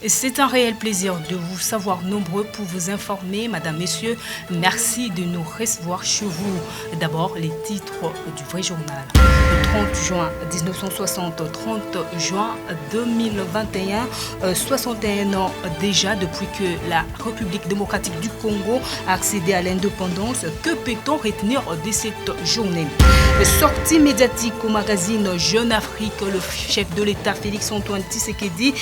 C'est un réel plaisir de vous savoir nombreux pour vous informer. Madame, Messieurs, merci de nous recevoir chez vous. D'abord, les titres du vrai journal. Le 30 juin 1960, 30 juin 2021, 61 ans déjà depuis que la République démocratique du Congo a accédé à l'indépendance. Que peut-on retenir de cette journée? Sortie médiatique au magazine Jeune Afrique, le chef de l'État Félix-Antoine Tshisekedi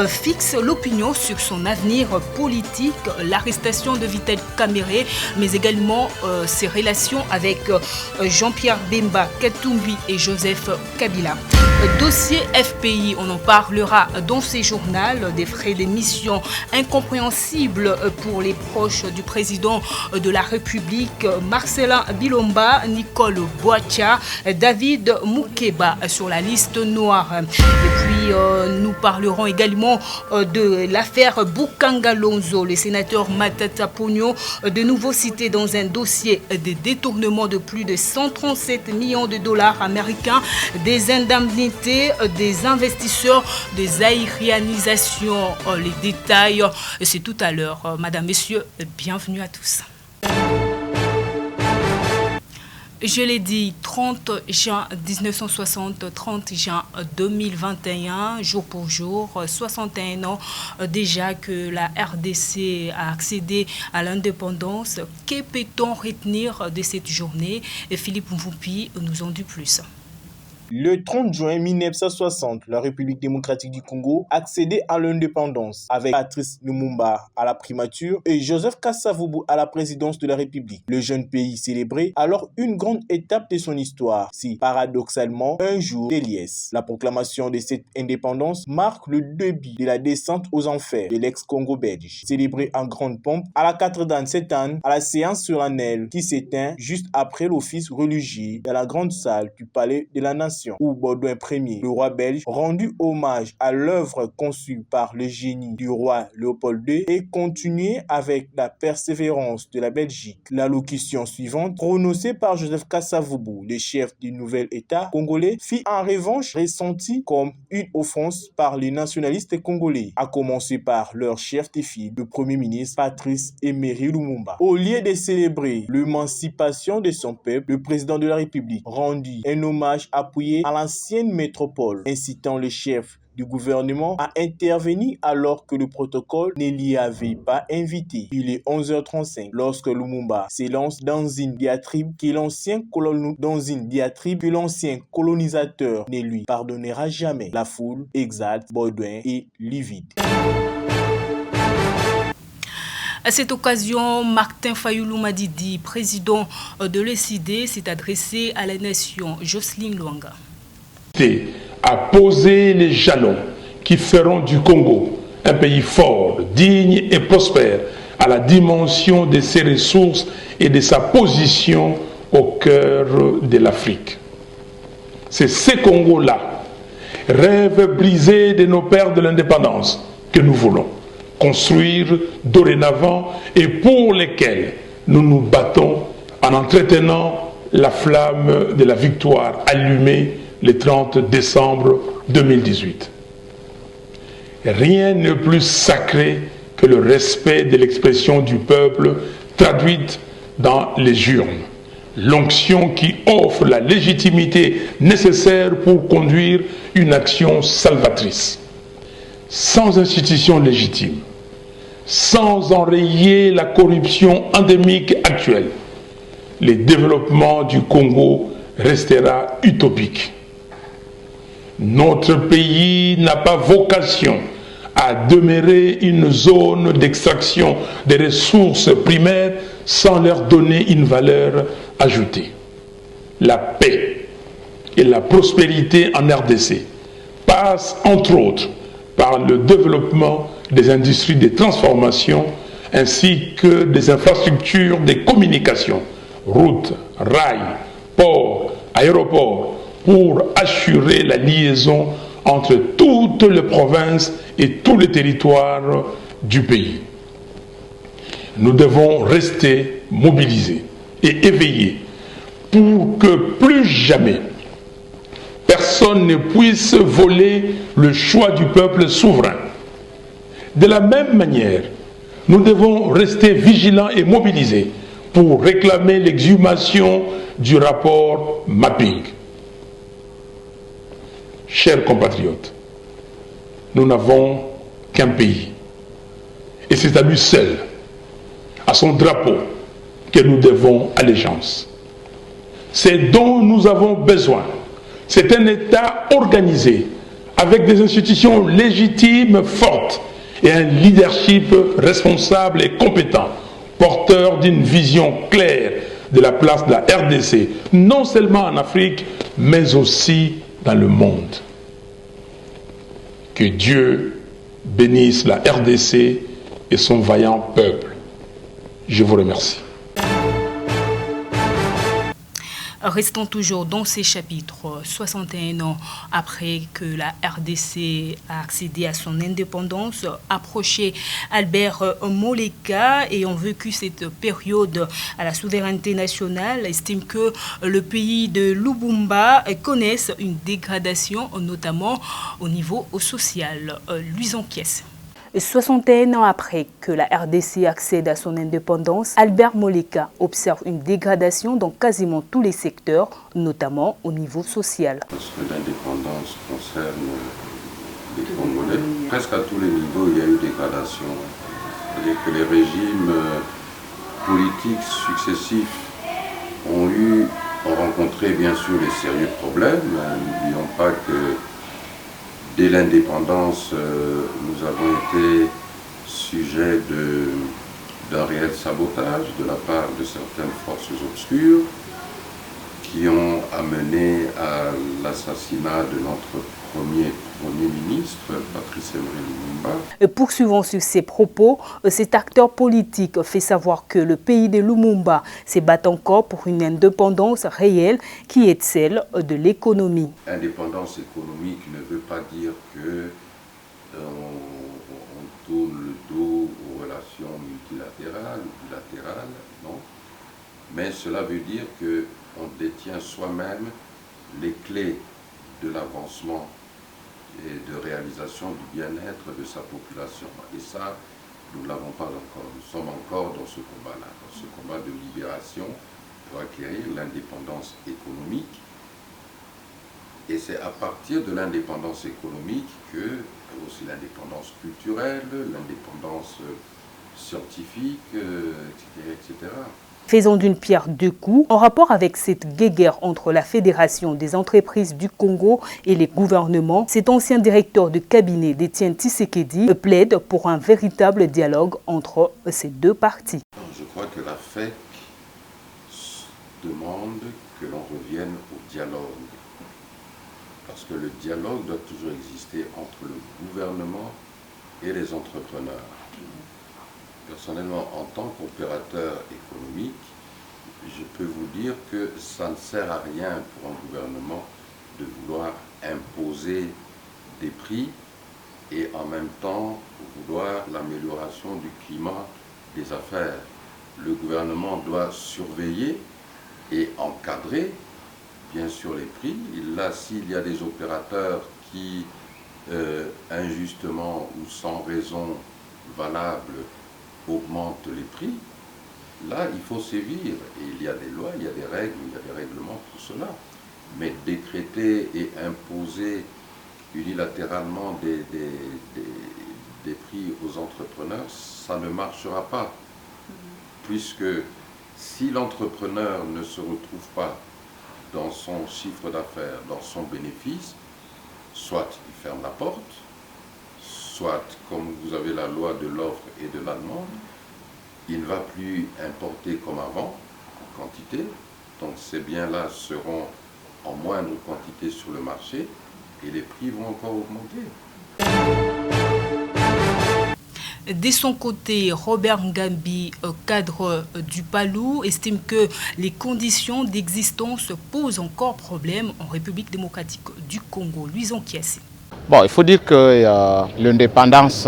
fixe l'opinion sur son avenir politique, l'arrestation de Vital Kamerhe, mais également ses relations avec Jean-Pierre Bemba Katumbi et Joseph Kabila. Dossier FPI, on en parlera dans ces journaux, des frais d'émission incompréhensibles pour les proches du président de la République, Marcelin Bilomba, Nicole Boacha, David Moukeba sur la liste noire. Et puis nous parlerons également de l'affaire Bukanga-Lonzo, le sénateur Matata Pogno, de nouveau cité dans un dossier de détournement de plus de 137 millions de dollars américains, des indemnités des investisseurs, des aérianisations. Les détails, c'est tout à l'heure. Madame, Messieurs, bienvenue à tous. Je l'ai dit, 30 juin 1960, 30 juin 2021, jour pour jour, 61 ans déjà que la RDC a accédé à l'indépendance. Que peut-on retenir de cette journée? Et Philippe Mvoupi nous en dit plus. Le 30 juin 1960, la République démocratique du Congo accédait à l'indépendance avec Patrice Lumumba à la primature et Joseph Kasavubu à la présidence de la République. Le jeune pays célébrait alors une grande étape de son histoire, si paradoxalement un jour de liesse. La proclamation de cette indépendance marque le début de la descente aux enfers de l'ex-Congo belge, célébrée en grande pompe à la cathédrale Sainte-Anne à la séance solennelle qui s'éteint juste après l'office religieux dans la grande salle du palais de la Nation, où Baudouin Ier, le roi belge, rendu hommage à l'œuvre conçue par le génie du roi Léopold II et continué avec la persévérance de la Belgique. L'allocution suivante, prononcée par Joseph Kasavubu, le chef du nouvel État congolais, fut en revanche ressentie comme une offense par les nationalistes congolais, à commencer par leur chef de file, le premier ministre Patrice Emery Lumumba. Au lieu de célébrer l'émancipation de son peuple, le président de la République rendit un hommage appuyé à l'ancienne métropole, incitant le chef du gouvernement à intervenir alors que le protocole ne l'y avait pas invité. Il est 11h35 lorsque Lumumba s'élance dans une diatribe que l'ancien colonisateur ne lui pardonnera jamais. La foule exalte Baudouin et livide. À cette occasion, Martin Fayulu Madidi, président de l'ECD, s'est adressé à la nation. Jocelyne Luanga a posé les jalons qui feront du Congo un pays fort, digne et prospère à la dimension de ses ressources et de sa position au cœur de l'Afrique. C'est ce Congo-là, rêve brisé de nos pères de l'indépendance, que nous voulons construire dorénavant et pour lesquels nous nous battons en entretenant la flamme de la victoire allumée le 30 décembre 2018. Rien n'est plus sacré que le respect de l'expression du peuple traduite dans les urnes. L'onction qui offre la légitimité nécessaire pour conduire une action salvatrice. Sans institution légitime, sans enrayer la corruption endémique actuelle, le développement du Congo restera utopique. Notre pays n'a pas vocation à demeurer une zone d'extraction des ressources primaires sans leur donner une valeur ajoutée. La paix et la prospérité en RDC passent entre autres par le développement des industries de transformation ainsi que des infrastructures de communication, routes, rails, ports, aéroports, pour assurer la liaison entre toutes les provinces et tous les territoires du pays. Nous devons rester mobilisés et éveillés pour que plus jamais personne ne puisse voler le choix du peuple souverain. De la même manière, nous devons rester vigilants et mobilisés pour réclamer l'exhumation du rapport Mapping. Chers compatriotes, nous n'avons qu'un pays. Et c'est à lui seul, à son drapeau, que nous devons allégeance. C'est dont nous avons besoin. C'est un État organisé, avec des institutions légitimes fortes et un leadership responsable et compétent, porteur d'une vision claire de la place de la RDC, non seulement en Afrique, mais aussi dans le monde. Que Dieu bénisse la RDC et son vaillant peuple. Je vous remercie. Restons toujours dans ces chapitres. 61 ans après que la RDC a accédé à son indépendance, approché Albert Moleka, ayant vécu cette période à la souveraineté nationale, estime que le pays de Lubumba connaisse une dégradation, notamment au niveau social. Luison Kies. 61 ans après que la RDC accède à son indépendance, Albert Moleka observe une dégradation dans quasiment tous les secteurs, notamment au niveau social. Parce que l'indépendance concerne les Congolais. Presque à tous les niveaux, il y a eu dégradation. C'est-à-dire que les régimes politiques successifs ont rencontré bien sûr des sérieux problèmes. N'oublions pas que dès l'indépendance, nous avons été sujets d'un réel sabotage de la part de certaines forces obscures qui ont amené à l'assassinat de notre premier ministre, Patrice Emery Lumumba. Poursuivant sur ses propos, cet acteur politique fait savoir que le pays de Lumumba se bat encore pour une indépendance réelle qui est celle de l'économie. Indépendance économique ne veut pas dire que on tourne le dos aux relations multilatérales ou bilatérales, non. Mais cela veut dire qu'on détient soi-même les clés de l'avancement et de réalisation du bien-être de sa population. Et ça, nous ne l'avons pas encore. Nous sommes encore dans ce combat-là, dans ce combat de libération pour acquérir l'indépendance économique. Et c'est à partir de l'indépendance économique que aussi l'indépendance culturelle, l'indépendance scientifique, etc. Faisons d'une pierre deux coups. En rapport avec cette guéguerre entre la Fédération des entreprises du Congo et les gouvernements, cet ancien directeur de cabinet d'Étienne Tshisekedi plaide pour un véritable dialogue entre ces deux parties. Je crois que la FEC demande que l'on revienne au dialogue. Parce que le dialogue doit toujours exister entre le gouvernement et les entrepreneurs. Personnellement, en tant qu'opérateur économique, je peux vous dire que ça ne sert à rien pour un gouvernement de vouloir imposer des prix et en même temps vouloir l'amélioration du climat des affaires. Le gouvernement doit surveiller et encadrer bien sûr les prix. Là, s'il y a des opérateurs qui, injustement ou sans raison valable, augmentent les prix, là, il faut sévir. Et il y a des lois, il y a des règles, il y a des règlements pour cela. Mais décréter et imposer unilatéralement des prix aux entrepreneurs, ça ne marchera pas. Puisque si l'entrepreneur ne se retrouve pas dans son chiffre d'affaires, dans son bénéfice, soit il ferme la porte, soit, comme vous avez la loi de l'offre et de la demande, il ne va plus importer comme avant, en quantité, donc ces biens-là seront en moindre quantité sur le marché et les prix vont encore augmenter. De son côté, Robert Ngambi, cadre du PALU, estime que les conditions d'existence posent encore problème en République démocratique du Congo. Luison Kies. Bon, il faut dire que l'indépendance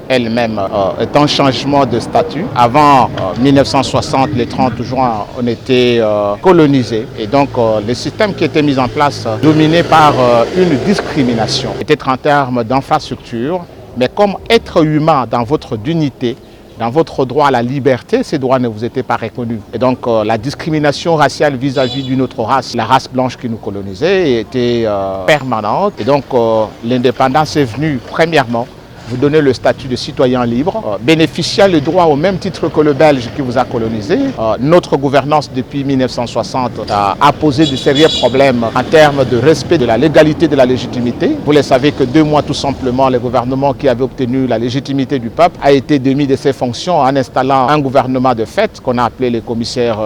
elle-même est un changement de statut. Avant 1960, le 30 juin, on était colonisé. Et donc, le système qui était mis en place, dominé par une discrimination, peut-être en termes d'infrastructure, Mais comme être humain dans votre dignité, dans votre droit à la liberté, ces droits ne vous étaient pas reconnus. Et donc la discrimination raciale vis-à-vis d'une autre race, la race blanche qui nous colonisait, était permanente. Et donc l'indépendance est venue premièrement vous donner le statut de citoyen libre, bénéficiant le droit au même titre que le Belge qui vous a colonisé. Notre gouvernance depuis 1960 a posé de sérieux problèmes en termes de respect de la légalité, de la légitimité. Vous le savez que 2 mois tout simplement, le gouvernement qui avait obtenu la légitimité du peuple a été démis de ses fonctions en installant un gouvernement de fait qu'on a appelé les commissaires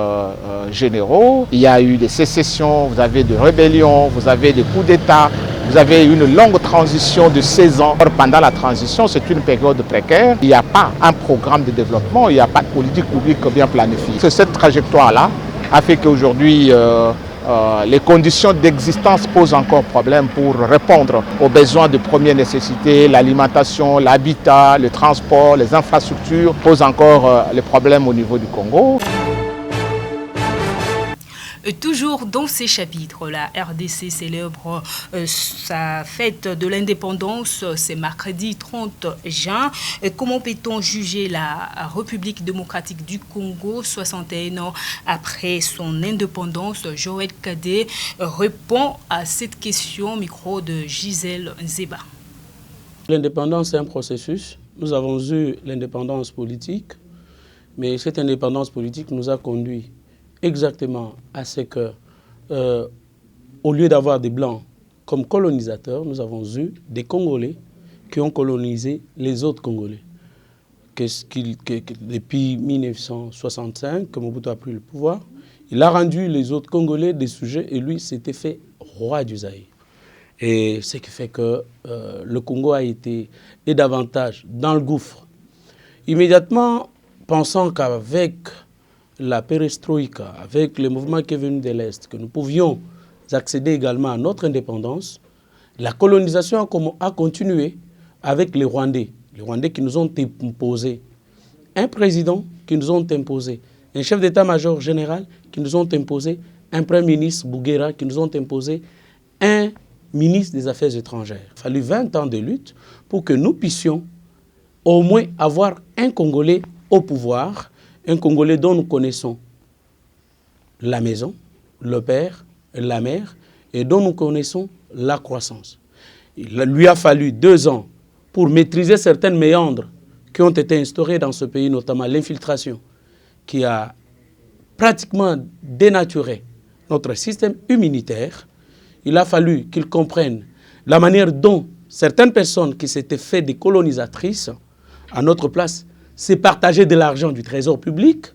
généraux. Il y a eu des sécessions, vous avez des rébellions, vous avez des coups d'État. Vous avez une longue transition de 16 ans. Pendant la transition, c'est une période précaire. Il n'y a pas un programme de développement, il n'y a pas de politique publique bien planifiée. C'est cette trajectoire-là a fait qu'aujourd'hui, les conditions d'existence posent encore problème pour répondre aux besoins de première nécessité. L'alimentation, l'habitat, le transport, les infrastructures posent encore les problèmes au niveau du Congo. Toujours dans ces chapitres, la RDC célèbre sa fête de l'indépendance, c'est mercredi 30 juin. Comment peut-on juger la République démocratique du Congo 61 ans après son indépendance? Joël Cadet répond à cette question, micro de Gisèle Nzeba. L'indépendance est un processus. Nous avons eu l'indépendance politique, mais cette indépendance politique nous a conduit exactement à ce que, au lieu d'avoir des Blancs comme colonisateurs, nous avons eu des Congolais qui ont colonisé les autres Congolais. Depuis 1965, que Mobutu a pris le pouvoir, il a rendu les autres Congolais des sujets et lui s'était fait roi du Zaïre. Et ce qui fait que le Congo a été davantage dans le gouffre. Immédiatement, pensant qu'avec la perestroïka, avec le mouvement qui est venu de l'Est, que nous pouvions accéder également à notre indépendance, la colonisation a continué avec les Rwandais. Les Rwandais qui nous ont imposé un président, qui nous ont imposé un chef d'état-major général, qui nous ont imposé un premier ministre, Bouguera, qui nous ont imposé un ministre des Affaires étrangères. Il a fallu 20 ans de lutte pour que nous puissions au moins avoir un Congolais au pouvoir, un Congolais dont nous connaissons la maison, le père, la mère, et dont nous connaissons la croissance. Il lui a fallu 2 ans pour maîtriser certaines méandres qui ont été instaurées dans ce pays, notamment l'infiltration, qui a pratiquement dénaturé notre système immunitaire. Il a fallu qu'il comprenne la manière dont certaines personnes qui s'étaient fait des colonisatrices, à notre place, c'est partager de l'argent du trésor public,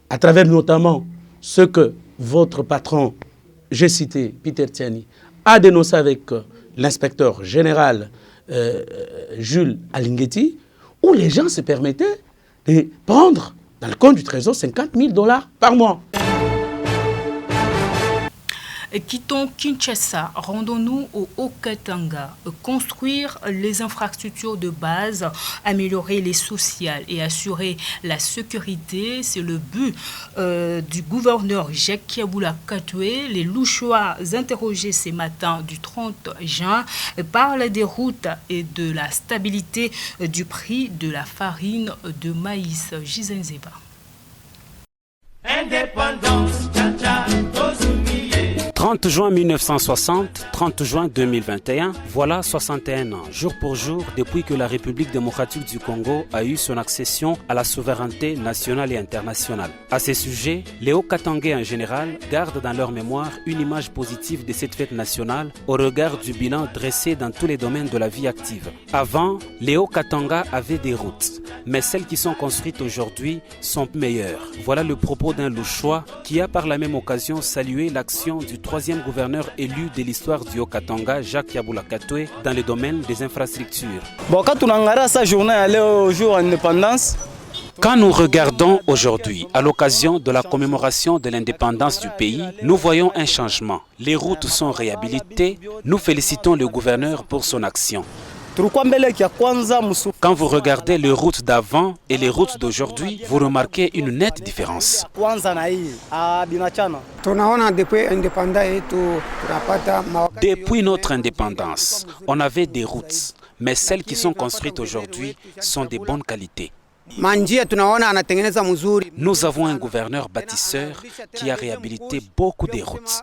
à travers notamment ce que votre patron, j'ai cité, Peter Tiani, a dénoncé avec l'inspecteur général Jules Alinghetti, où les gens se permettaient de prendre dans le compte du trésor 50 000 $ par mois. Quittons Kinshasa, rendons-nous au Haut-Katanga. Construire les infrastructures de base, améliorer les sociales et assurer la sécurité, c'est le but du gouverneur Jacques Kiaboula Katoué. Les Louchois interrogés ce matin du 30 juin parlent des routes et de la stabilité du prix de la farine de maïs. Gisèle Nzeba. Indépendance, tcha-tcha, 30 juin 1960, 30 juin 2021, voilà 61 ans, jour pour jour, depuis que la République démocratique du Congo a eu son accession à la souveraineté nationale et internationale. À ce sujet, les Hauts-Katangais en général gardent dans leur mémoire une image positive de cette fête nationale au regard du bilan dressé dans tous les domaines de la vie active. Avant, les Hauts-Katanga avaient des routes, mais celles qui sont construites aujourd'hui sont meilleures. Voilà le propos d'un Louchois qui a par la même occasion salué l'action du troisième gouverneur élu de l'histoire du Haut-Katanga, Jacques Kiaboula Katoué, dans le domaine des infrastructures. Bon, quand on regarde sa journée, aller au jour d'indépendance. Quand nous regardons aujourd'hui, à l'occasion de la commémoration de l'indépendance du pays, nous voyons un changement. Les routes sont réhabilitées. Nous félicitons le gouverneur pour son action. Quand vous regardez les routes d'avant et les routes d'aujourd'hui, vous remarquez une nette différence. Depuis notre indépendance, on avait des routes. mais celles qui sont construites aujourd'hui sont de bonne qualité. Nous avons un gouverneur bâtisseur qui a réhabilité beaucoup des routes.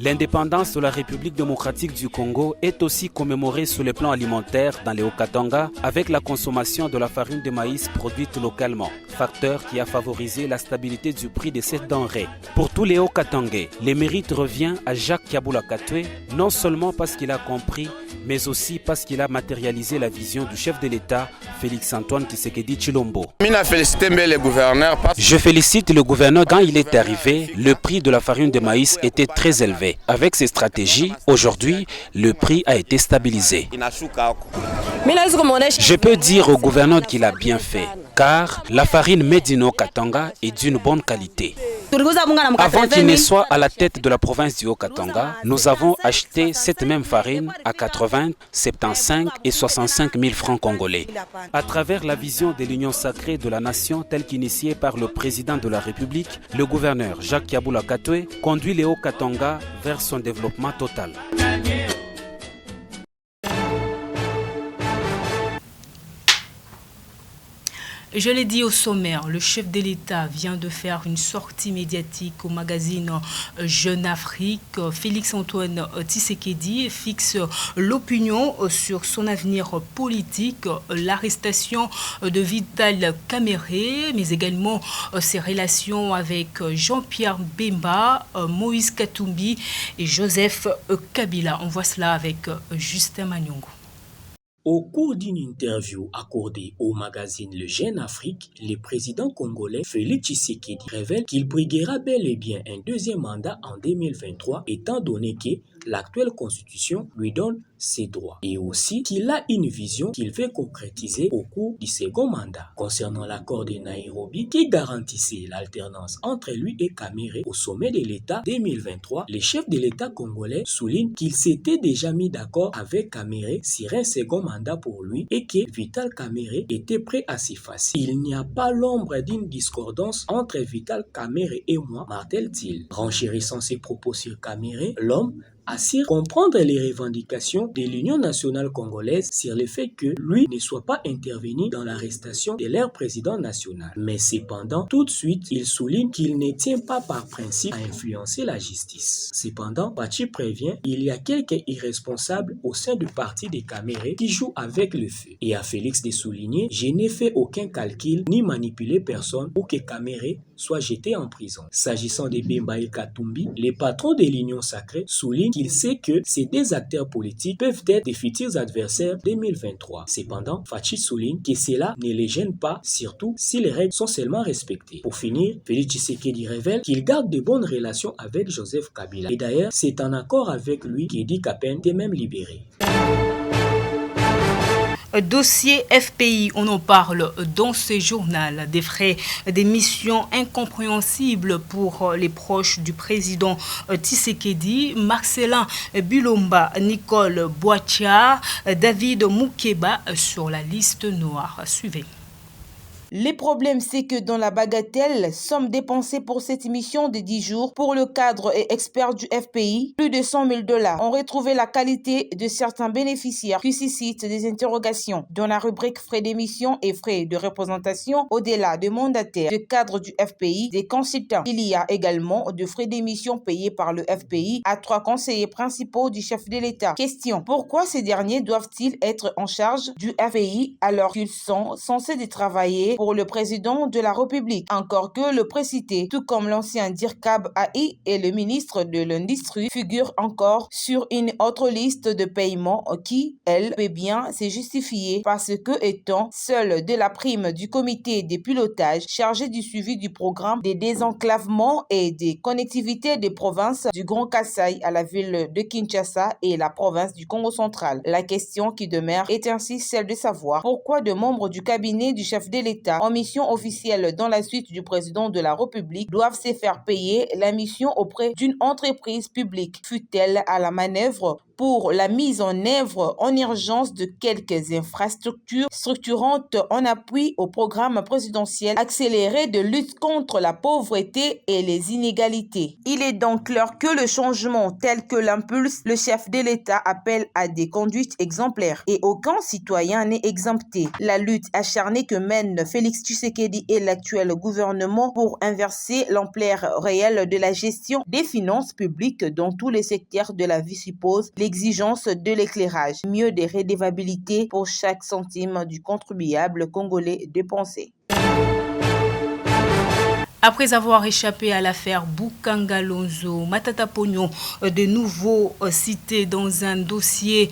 L'indépendance de la République démocratique du Congo est aussi commémorée sur le plan alimentaire dans les Haut-Katanga avec la consommation de la farine de maïs produite localement, facteur qui a favorisé la stabilité du prix de cette denrée. Pour tous les Haut-Katangais, le mérite revient à Jacques Kabula Katwe, non seulement parce qu'il a compris, mais aussi parce qu'il a matérialisé la vision du chef de l'État, Félix-Antoine Tshisekedi Tshilombo. Je félicite le gouverneur. Quand il est arrivé, le prix de la farine de maïs était très élevé. Avec ces stratégies, aujourd'hui, le prix a été stabilisé. Je peux dire au gouverneur qu'il a bien fait, car la farine Medino Katanga est d'une bonne qualité. Avant qu'il ne soit à la tête de la province du Haut-Katanga, nous avons acheté cette même farine à 80, 75 et 65 000 francs congolais. À travers la vision de l'union sacrée de la nation telle qu'initiée par le président de la République, le gouverneur Jacques Kabula Katwe conduit le Haut-Katanga vers son développement total. Je l'ai dit au sommaire, le chef de l'État vient de faire une sortie médiatique au magazine Jeune Afrique. Félix-Antoine Tshisekedi fixe l'opinion sur son avenir politique, l'arrestation de Vital Kamerhe, mais également ses relations avec Jean-Pierre Bemba, Moïse Katumbi et Joseph Kabila. On voit cela avec Justin Magnongo. Au cours d'une interview accordée au magazine Le Jeune Afrique, le président congolais Félix Tshisekedi révèle qu'il briguera bel et bien un deuxième mandat en 2023, étant donné que l'actuelle constitution lui donne ses droits, et aussi qu'il a une vision qu'il veut concrétiser au cours du second mandat. Concernant l'accord de Nairobi qui garantissait l'alternance entre lui et Kamerhe au sommet de l'État 2023, le chef de l'État congolais souligne qu'il s'était déjà mis d'accord avec Kamerhe sur un second mandat pour lui et que Vital Kamerhe était prêt à s'y effacer. Il n'y a pas l'ombre d'une discordance entre Vital Kamerhe et moi, martèle-t-il. Renchérissant ses propos sur Kamerhe, l'homme assure comprendre les revendications de l'Union nationale congolaise sur le fait que lui ne soit pas intervenu dans l'arrestation de leur président national. Mais cependant, tout de suite, il souligne qu'il ne tient pas par principe à influencer la justice. Cependant, Pachi prévient, il y a quelques irresponsables au sein du parti de Kamerhe qui jouent avec le feu. Et à Félix de souligner, je n'ai fait aucun calcul ni manipulé personne pour que Kamerhe soit jeté en prison. S'agissant de Bemba et Katumbi, les patrons de l'Union sacrée soulignent qu'il sait que ces deux acteurs politiques peuvent être des futurs adversaires 2023. Cependant, Fachi souligne que cela ne les gêne pas, surtout si les règles sont seulement respectées. Pour finir, Félix Tshisekedi révèle qu'il garde de bonnes relations avec Joseph Kabila. Et d'ailleurs, c'est en accord avec lui qu'il dit qu'à peine est même libéré. Dossier FPI, on en parle dans ce journal. Des frais d'émission incompréhensibles pour les proches du président Tshisekedi, Marcelin Bulomba, Nicole Boitia, David Moukeba sur la liste noire. Suivez. Le problème, c'est que dans la bagatelle, somme dépensée pour cette mission de 10 jours pour le cadre et expert du FPI, plus de 100 000 $. On retrouvait la qualité de certains bénéficiaires qui suscitent des interrogations. Dans la rubrique frais d'émission et frais de représentation, au-delà de mandataires, de cadres du FPI, des consultants. Il y a également de frais d'émission payés par le FPI à 3 conseillers principaux du chef de l'État. Question, pourquoi ces derniers doivent-ils être en charge du FPI alors qu'ils sont censés de travailler pour le président de la République, encore que le précité, tout comme l'ancien Dirkab AI et le ministre de l'Industrie, figurent encore sur une autre liste de paiements qui, elle, peut bien se justifier parce que étant seule de la prime du comité de pilotage chargé du suivi du programme de désenclavement et des connectivités des provinces du Grand Kasaï à la ville de Kinshasa et la province du Congo central. La question qui demeure est ainsi celle de savoir pourquoi de membres du cabinet du chef de l'État en mission officielle dans la suite du président de la République doivent se faire payer la mission auprès d'une entreprise publique, fut-elle à la manœuvre pour la mise en œuvre en urgence de quelques infrastructures structurantes en appui au programme présidentiel accéléré de lutte contre la pauvreté et les inégalités. Il est donc l'heure que le changement tel que l'impulse le chef de l'État appelle à des conduites exemplaires et aucun citoyen n'est exempté. La lutte acharnée que mène Félix Tshisekedi et l'actuel gouvernement pour inverser l'ampleur réelle de la gestion des finances publiques dans tous les secteurs de la vie suppose l'exigence de l'éclairage, mieux des redevabilités pour chaque centime du contribuable congolais dépensé. Après avoir échappé à l'affaire Boukangalonzo, Matata Pognon, de nouveau cité dans un dossier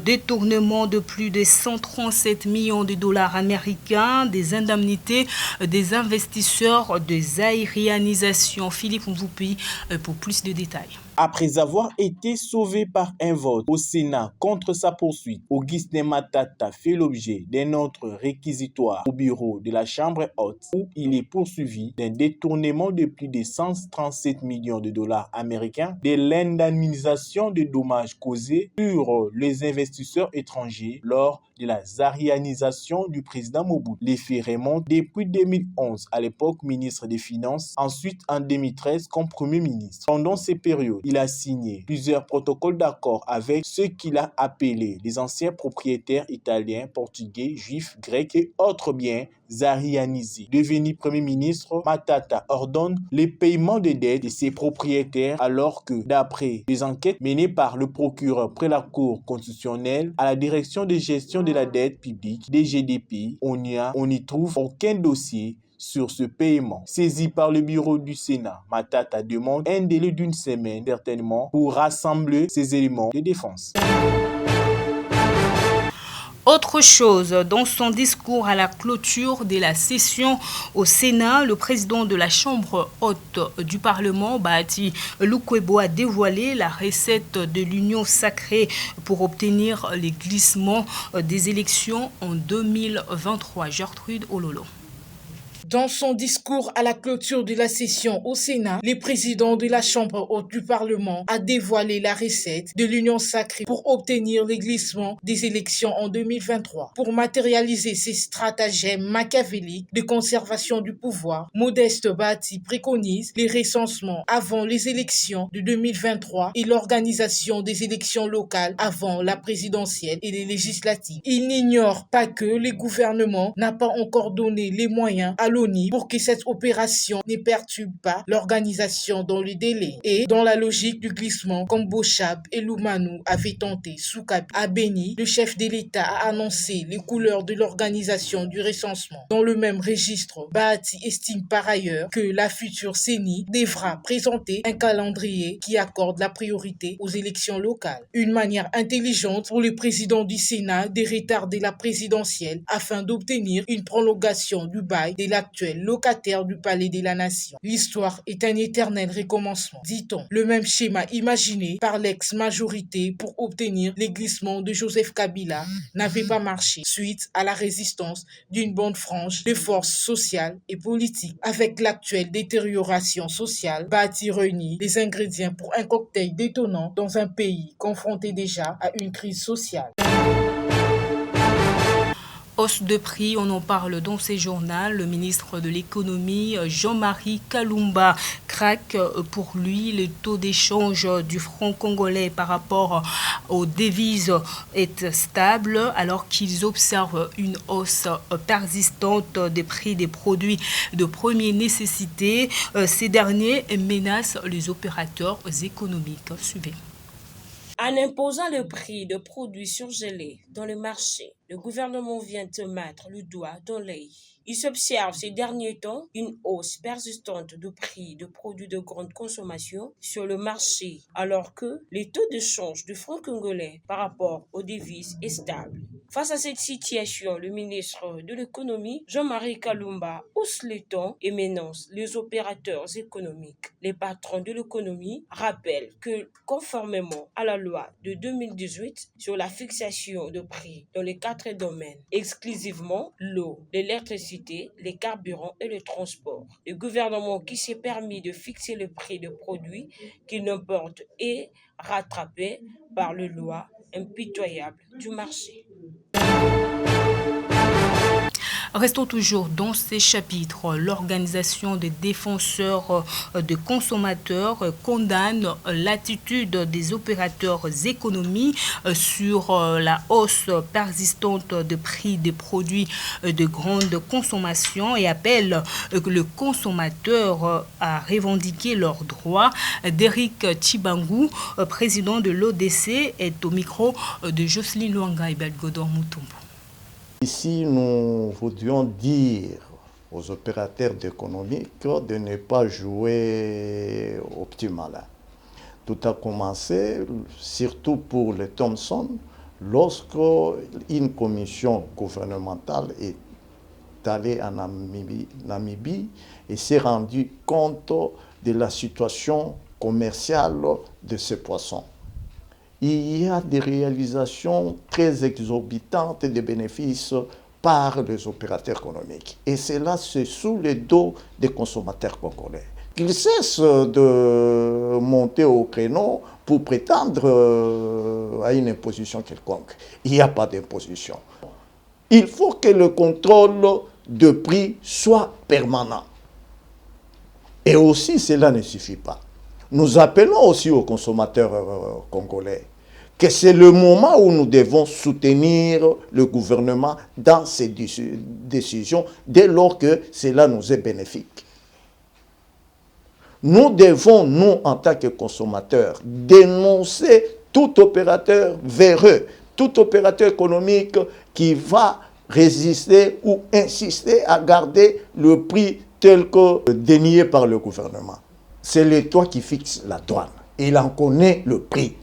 détournement de plus de 137 millions de dollars américains, des indemnités des investisseurs de aérianisation. Philippe Mvoupi pour plus de détails. Après avoir été sauvé par un vote au Sénat contre sa poursuite, Augustin Matata fait l'objet d'un autre réquisitoire au bureau de la Chambre haute où il est poursuivi d'un détournement de plus de 137 millions de dollars américains de l'indemnisation des dommages causés sur les investisseurs étrangers lors de la zaïanisation du président Mobutu. Les faits remontent depuis 2011, à l'époque ministre des Finances, ensuite en 2013 comme Premier ministre. Pendant ces périodes, il a signé plusieurs protocoles d'accord avec ceux qu'il a appelés les anciens propriétaires italiens, portugais, juifs, grecs et autres biens zaïanisés. Devenu Premier ministre, Matata ordonne les paiements des dettes de ses propriétaires alors que, d'après des enquêtes menées par le procureur près la Cour constitutionnelle à la direction de gestion de la dette publique, DGDP, on n'y trouve aucun dossier sur ce paiement. Saisi par le bureau du Sénat, Matata demande un délai d'une semaine, certainement, pour rassembler ses éléments de défense. Autre chose, dans son discours à la clôture de la session au Sénat, le président de la Chambre haute du Parlement, Bahati Lukwebo, a dévoilé la recette de l'Union sacrée pour obtenir les glissements des élections en 2023. Gertrude Ololo. Dans son discours à la clôture de la session au Sénat, le président de la Chambre haute du Parlement a dévoilé la recette de l'Union sacrée pour obtenir les glissements des élections en 2023. Pour matérialiser ces stratagèmes machiavéliques de conservation du pouvoir, Modeste Bahati préconise les recensements avant les élections de 2023 et l'organisation des élections locales avant la présidentielle et les législatives. Il n'ignore pas que le gouvernement n'a pas encore donné les moyens à l'ONU pour que cette opération ne perturbe pas l'organisation dans le délai. Et dans la logique du glissement, comme Bochab et Loumanou avaient tenté sous Kaby à Béni, le chef de l'État a annoncé les couleurs de l'organisation du recensement. Dans le même registre, Bahati estime par ailleurs que la future CENI devra présenter un calendrier qui accorde la priorité aux élections locales. Une manière intelligente pour le président du Sénat de retarder la présidentielle afin d'obtenir une prolongation du bail de l'actuel locataire du Palais de la Nation. L'histoire est un éternel recommencement, dit-on. Le même schéma imaginé par l'ex-majorité pour obtenir les glissements de Joseph Kabila n'avait pas marché suite à la résistance d'une bande franche de forces sociales et politiques. Avec l'actuelle détérioration sociale, Bahati réunit les ingrédients pour un cocktail détonnant dans un pays confronté déjà à une crise sociale. Hausse de prix, on en parle dans ces journaux. Le ministre de l'économie, Jean-Marie Kalumba, craque. Pour lui, le taux d'échange du franc congolais par rapport aux devises est stable alors qu'ils observent une hausse persistante des prix des produits de première nécessité. Ces derniers menacent les opérateurs économiques. Suivez. En imposant le prix de produits surgelés dans le marché, le gouvernement vient de mettre le doigt dans l'œil. Il s'observe ces derniers temps une hausse persistante du prix de produits de grande consommation sur le marché, alors que le taux de change du franc congolais par rapport aux devises est stable. Face à cette situation, le ministre de l'économie, Jean-Marie Kalumba, hausse les tons et menace les opérateurs économiques. Les patrons de l'économie rappellent que, conformément à la loi de 2018 sur la fixation de prix dans les 4 domaines, exclusivement l'eau, l'électricité, les carburants et le transport, le gouvernement qui s'est permis de fixer le prix de produits qu'il importe est rattrapé par les lois impitoyables du marché. Restons toujours dans ces chapitres. L'organisation des défenseurs de consommateurs condamne l'attitude des opérateurs économiques sur la hausse persistante de prix des produits de grande consommation et appelle le consommateur à revendiquer leurs droits. Derrick Tchibangou, président de l'ODC, est au micro de Jocelyne Luanga et Belgodor Moutombo. Ici, nous voudrions dire aux opérateurs d'économie de ne pas jouer au petit malin. Tout a commencé, surtout pour les Thomson, lorsque une commission gouvernementale est allée en Namibie et s'est rendue compte de la situation commerciale de ces poissons. Il y a des réalisations très exorbitantes de bénéfices par les opérateurs économiques. Et cela, c'est sous le dos des consommateurs congolais. Qu'ils cessent de monter au créneau pour prétendre à une imposition quelconque. Il n'y a pas d'imposition. Il faut que le contrôle de prix soit permanent. Et aussi, cela ne suffit pas. Nous appelons aussi aux consommateurs congolais que c'est le moment où nous devons soutenir le gouvernement dans ses décisions dès lors que cela nous est bénéfique. Nous devons, nous, en tant que consommateurs, dénoncer tout opérateur véreux, tout opérateur économique qui va résister ou insister à garder le prix tel que dénié par le gouvernement. C'est l'État qui fixe la douane. Il en connaît le prix.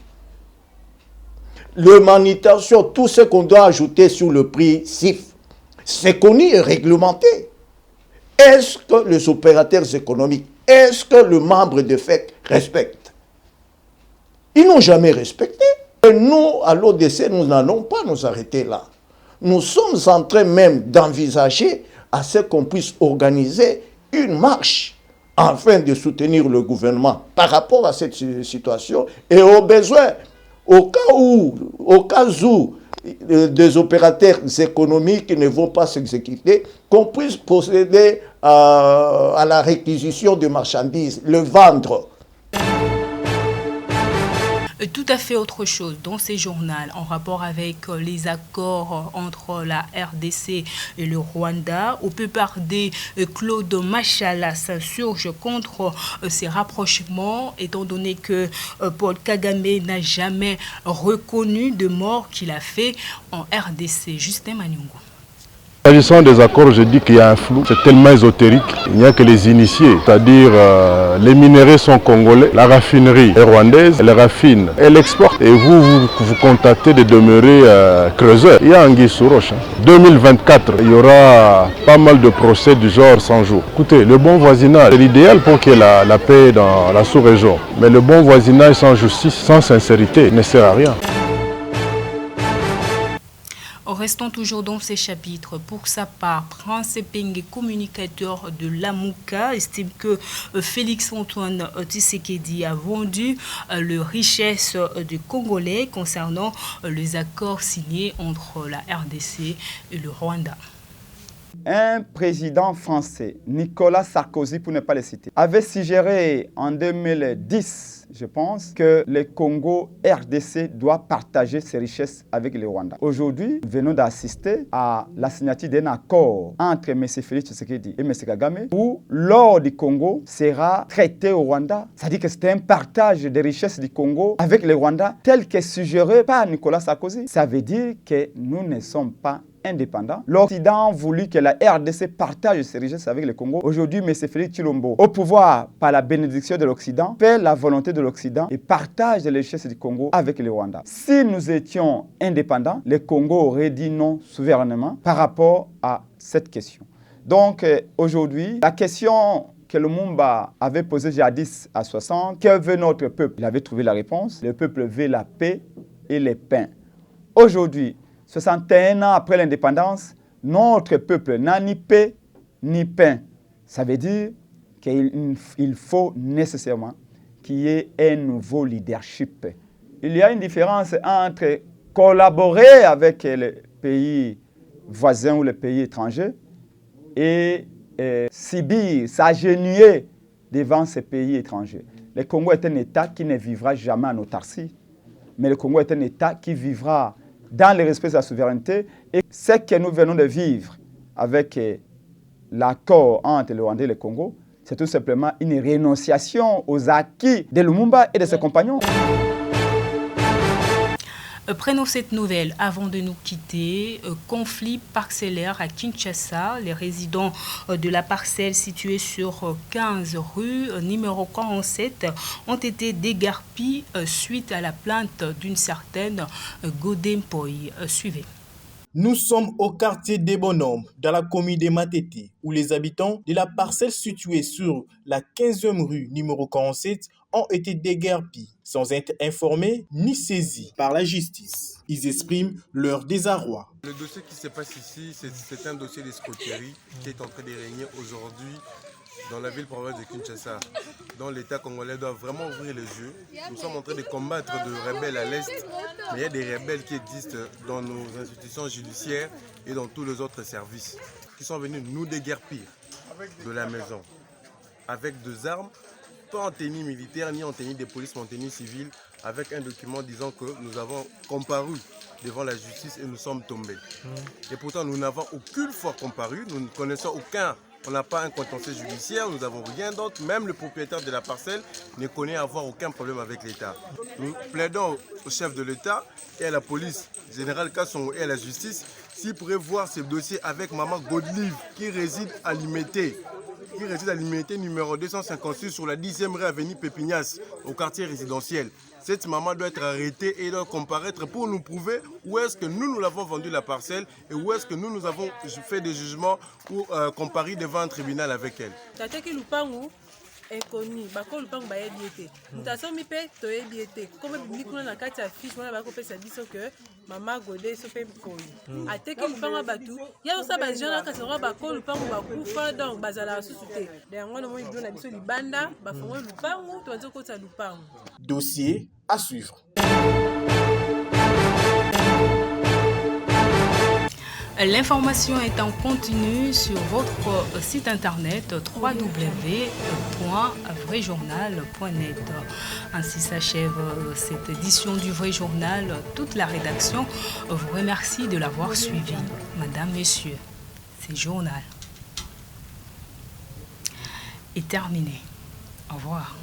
Le manutention, tout ce qu'on doit ajouter sur le prix CIF, c'est connu et réglementé. Est-ce que les opérateurs économiques, est-ce que le membre de FEC respecte? Ils n'ont jamais respecté. Et nous, à l'ODC, nous n'allons pas nous arrêter là. Nous sommes en train même d'envisager à ce qu'on puisse organiser une marche afin de soutenir le gouvernement par rapport à cette situation et aux besoins, au cas où des opérateurs économiques ne vont pas s'exécuter, qu'on puisse procéder à la réquisition de marchandises, le vendre. Tout à fait autre chose dans ces journaux en rapport avec les accords entre la RDC et le Rwanda. Au peu parler, Claude Machala s'insurge contre ces rapprochements étant donné que Paul Kagame n'a jamais reconnu de mort qu'il a fait en RDC. Justin Manyungu. S'agissant des accords, je dis qu'il y a un flou, c'est tellement ésotérique. Il n'y a que les initiés, c'est-à-dire les minéraux sont congolais, la raffinerie est rwandaise, elle raffine, elle exporte. Et vous contactez de demeurer creuseur. Il y a Anguille sous roche. 2024, il y aura pas mal de procès du genre 100 jours. Écoutez, le bon voisinage, c'est l'idéal pour qu'il y ait la paix dans la sous-région. Mais le bon voisinage sans justice, sans sincérité, ne sert à rien. Restons toujours dans ces chapitres. Pour sa part, Prince Epenge, communicateur de l'Amouka, estime que Félix-Antoine Tshisekedi a vendu les richesses des Congolais concernant les accords signés entre la RDC et le Rwanda. Un président français, Nicolas Sarkozy, pour ne pas le citer, avait suggéré en 2010, je pense, que le Congo RDC doit partager ses richesses avec le Rwanda. Aujourd'hui, nous venons d'assister à la signature d'un accord entre M. Félix Tshisekedi et M. Kagame où l'or du Congo sera traité au Rwanda. C'est-à-dire que c'est un partage des richesses du Congo avec le Rwanda tel que suggéré par Nicolas Sarkozy. Ça veut dire que nous ne sommes pas indépendant, l'Occident a voulu que la RDC partage ses richesses avec le Congo. Aujourd'hui, M. Félix Tshilombo, au pouvoir par la bénédiction de l'Occident, fait la volonté de l'Occident et partage les richesses du Congo avec le Rwanda. Si nous étions indépendants, le Congo aurait dit non souverainement par rapport à cette question. Donc aujourd'hui, la question que Lumumba avait posée jadis à 60, que veut notre peuple? Il avait trouvé la réponse. Le peuple veut la paix et le pain. Aujourd'hui, 61 ans après l'indépendance, notre peuple n'a ni paix ni pain. Ça veut dire qu'il faut nécessairement qu'il y ait un nouveau leadership. Il y a une différence entre collaborer avec les pays voisins ou les pays étrangers et subir, s'agenouiller devant ces pays étrangers. Le Congo est un État qui ne vivra jamais en autarcie, mais le Congo est un État qui vivra dans le respect de la souveraineté. Et ce que nous venons de vivre avec l'accord entre le Rwanda et le Congo, c'est tout simplement une renonciation aux acquis de Lumumba et de ses compagnons. Prenons cette nouvelle avant de nous quitter. Conflit parcellaire à Kinshasa. Les résidents de la parcelle située sur 15 rue numéro 47 ont été déguerpis suite à la plainte d'une certaine Godempoy. Suivez. Nous sommes au quartier des Bonhommes, dans la commune de Matete, où les habitants de la parcelle située sur la 15e rue numéro 47 ont été déguerpis, sans être informés ni saisis par la justice. Ils expriment leur désarroi. Le dossier qui se passe ici, c'est un dossier d'escroquerie qui est en train de régner aujourd'hui dans la ville province de Kinshasa, dont l'État congolais doit vraiment ouvrir les yeux. Nous sommes en train de combattre de rebelles à l'Est, mais il y a des rebelles qui existent dans nos institutions judiciaires et dans tous les autres services, qui sont venus nous déguerpir de la maison, avec des armes, pas en tenue militaire, ni en tenue de police, mais en tenue civile, avec un document disant que nous avons comparu devant la justice et nous sommes tombés. Et pourtant, nous n'avons aucune fois comparu, nous ne connaissons aucun. On n'a pas un contentieux judiciaire, nous n'avons rien d'autre. Même le propriétaire de la parcelle ne connaît avoir aucun problème avec l'État. Nous plaidons au chef de l'État et à la police générale Kassongo et à la justice s'ils pourraient voir ce dossier avec Maman Godelive qui réside à Limité. Qui réside à Limité numéro 256 sur la 10e rue avenue Pépignas, au quartier résidentiel. Cette maman doit être arrêtée et doit comparaître pour nous prouver où est-ce que nous l'avons vendu la parcelle et où est-ce que nous avons fait des jugements pour comparer devant un tribunal avec elle. Inconnu, bako lupango ba yebi te. Mutaso mi pe to yebi te. Comme bimikuna na kati ya fiche wana bako pesa biso que mama Godé so pe koyi. Ateki lupango batu, ya osa ba jona ka sera bako lupango ba kufa donc bazala susu te. Yango no mo ibyo na biso libanda, ba fongo lupango to nzo kota lupango. Dossier à suivre. L'information est en continu sur votre site internet www.vrajournal.net. Ainsi s'achève cette édition du Vrai Journal. Toute la rédaction vous remercie de l'avoir suivi. Madame, Messieurs, ce journal est terminé. Au revoir.